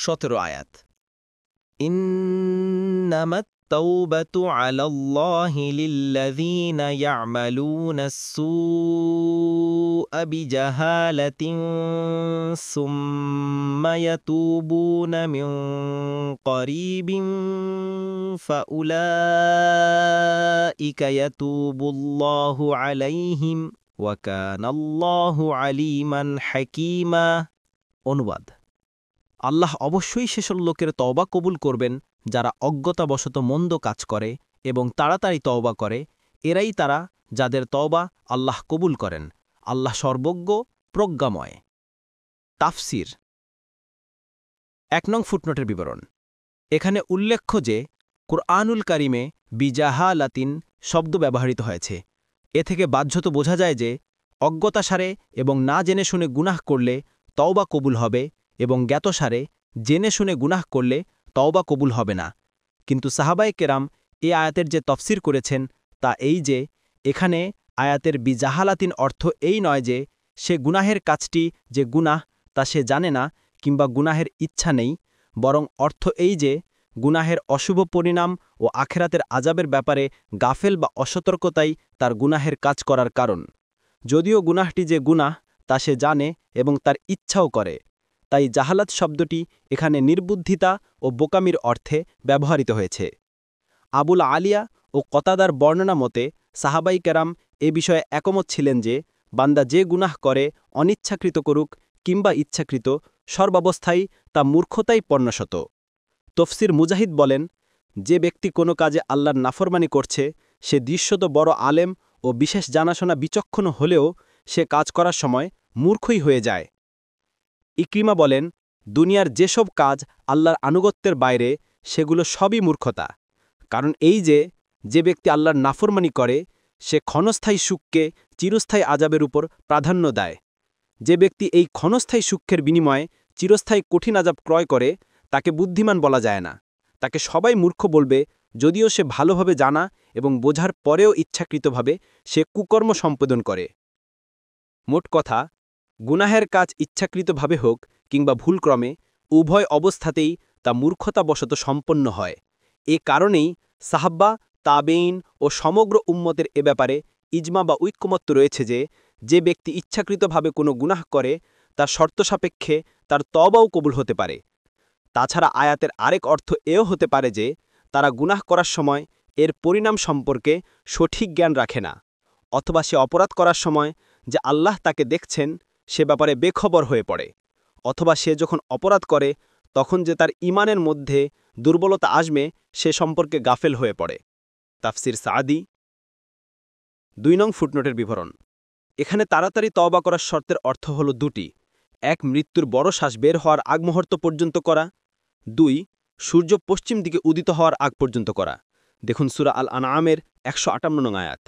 17 আয়াত ইন্নামাত তাওবাতু আলাল্লাহি লিল্লাযীনা ইয়া'মালুনাস সুআ বিজাহালাতিন সুম্মা ইয়াতুবুনা মিন করিবিন ফাউলাইকা ইয়াতুবুল্লাহু আলাইহিম ওয়া কানাল্লাহু আলীমান হাকীমা। অনুবাদ: আল্লাহ অবশ্যই সেসব লোকের তওবা কবুল করবেন যারা অজ্ঞতাবশত মন্দ কাজ করে এবং তাড়াতাড়ি তওবা করে, এরাই তারা যাদের তওবা আল্লাহ কবুল করেন। আল্লাহ সর্বজ্ঞ, প্রজ্ঞাময়। তাফসির। 1 নং ফুটনোটের বিবরণ। এখানে উল্লেখ্য যে কুরআনুল কারিমে বিজাহালাতিন শব্দ ব্যবহৃত হয়েছে। এ থেকে বাহ্যত বোঝা যায় যে অজ্ঞতাসারে এবং না জেনে শুনে গুনাহ করলে তওবা কবুল হবে এবং জ্ঞাতসারে জেনে শুনে গুনাহ করলে তওবা কবুল হবে না। কিন্তু সাহাবায়ে কেরাম এ আয়াতের যে তফসির করেছেন তা এই যে এখানে আয়াতের বিজাহালাতিন অর্থ এই নয় যে সে গুনাহের কাজটি যে গুনাহ তা সে জানে না কিংবা গুনাহের ইচ্ছা নেই, বরং অর্থ এই যে গুনাহের অশুভ পরিণাম ও আখেরাতের আযাবের ব্যাপারে গাফেল বা অসতর্কতাই তার গুনাহের কাজ করার কারণ। যদিও গুনাহটি যে গুনাহ তা সে জানে এবং তার ইচ্ছাও করে, তাই জাহালাত শব্দটি এখানে নির্বুদ্ধিতা ও বোকামির অর্থে ব্যবহৃত হয়েছে। আবুল আলিয়া ও কতাদার বর্ণনা মতে সাহাবাই কেরাম এ বিষয়ে একমত ছিলেন যে বান্দা যে গুনাহ করে, অনিচ্ছাকৃত করুক কিংবা ইচ্ছাকৃত, সর্বাবস্থায় তা মূর্খতাই পণ্যশত। তফসির মুজাহিদ বলেন, যে ব্যক্তি কোনো কাজে আল্লাহর নাফরমানি করছে সে দৃশ্যত বড় আলেম ও বিশেষ জানাশোনা বিচক্ষণ হলেও সে কাজ করার সময় মূর্খই হয়ে যায়। ইকরিমা বলেন, দুনিয়ার যেসব কাজ আল্লাহর আনুগত্যের বাইরে সেগুলো সবই মূর্খতা। কারণ এই যে ব্যক্তি আল্লাহর নাফরমানি করে সে ক্ষণস্থায়ী সুখকে চিরস্থায়ী আযাবের উপর প্রাধান্য দেয়। যে ব্যক্তি এই ক্ষণস্থায়ী সুখের বিনিময়ে চিরস্থায়ী কঠিন আযাব ক্রয় করে তাকে বুদ্ধিমান বলা যায় না। তাকে সবাই মূর্খ বলবে, যদিও সে ভালোভাবে জানা এবং বোঝার পরেও ইচ্ছাকৃতভাবে সে কুকর্ম সম্পাদন করে। মোট কথা, গুনাহের কাজ ইচ্ছাকৃতভাবে হোক কিংবা ভুলক্রমে, উভয় অবস্থাতেই তা মূর্খতাবশত সম্পন্ন হয়। এ কারণেই সাহাব্বা, তাবেইন ও সমগ্র উম্মতের এ ব্যাপারে ইজমা বা ঐক্যমত্য রয়েছে যে ব্যক্তি ইচ্ছাকৃতভাবে কোনো গুনাহ করে তার শর্ত সাপেক্ষে তার তওবাও কবুল হতে পারে। তাছাড়া আয়াতের আরেক অর্থ এও হতে পারে যে তারা গুনাহ করার সময় এর পরিণাম সম্পর্কে সঠিক জ্ঞান রাখে না, অথবা সে অপরাধ করার সময় যে আল্লাহ তাকে দেখছেন সে ব্যাপারে বেখবর হয়ে পড়ে, অথবা সে যখন অপরাধ করে তখন যে তার ঈমানের মধ্যে দুর্বলতা আসবে সে সম্পর্কে গাফেল হয়ে পড়ে। তাফসির সাদি। 2 নং ফুটনোটের বিবরণ। এখানে তাড়াতাড়ি তওবা করার শর্তের অর্থ হল দুটি: 1 মৃত্যুর বড় শ্বাস বের হওয়ার আগ মুহূর্ত পর্যন্ত করা, 2 সূর্য পশ্চিম দিকে উদিত হওয়ার আগ পর্যন্ত করা। দেখুন সূরা আল আনআমের 158 নং আয়াত।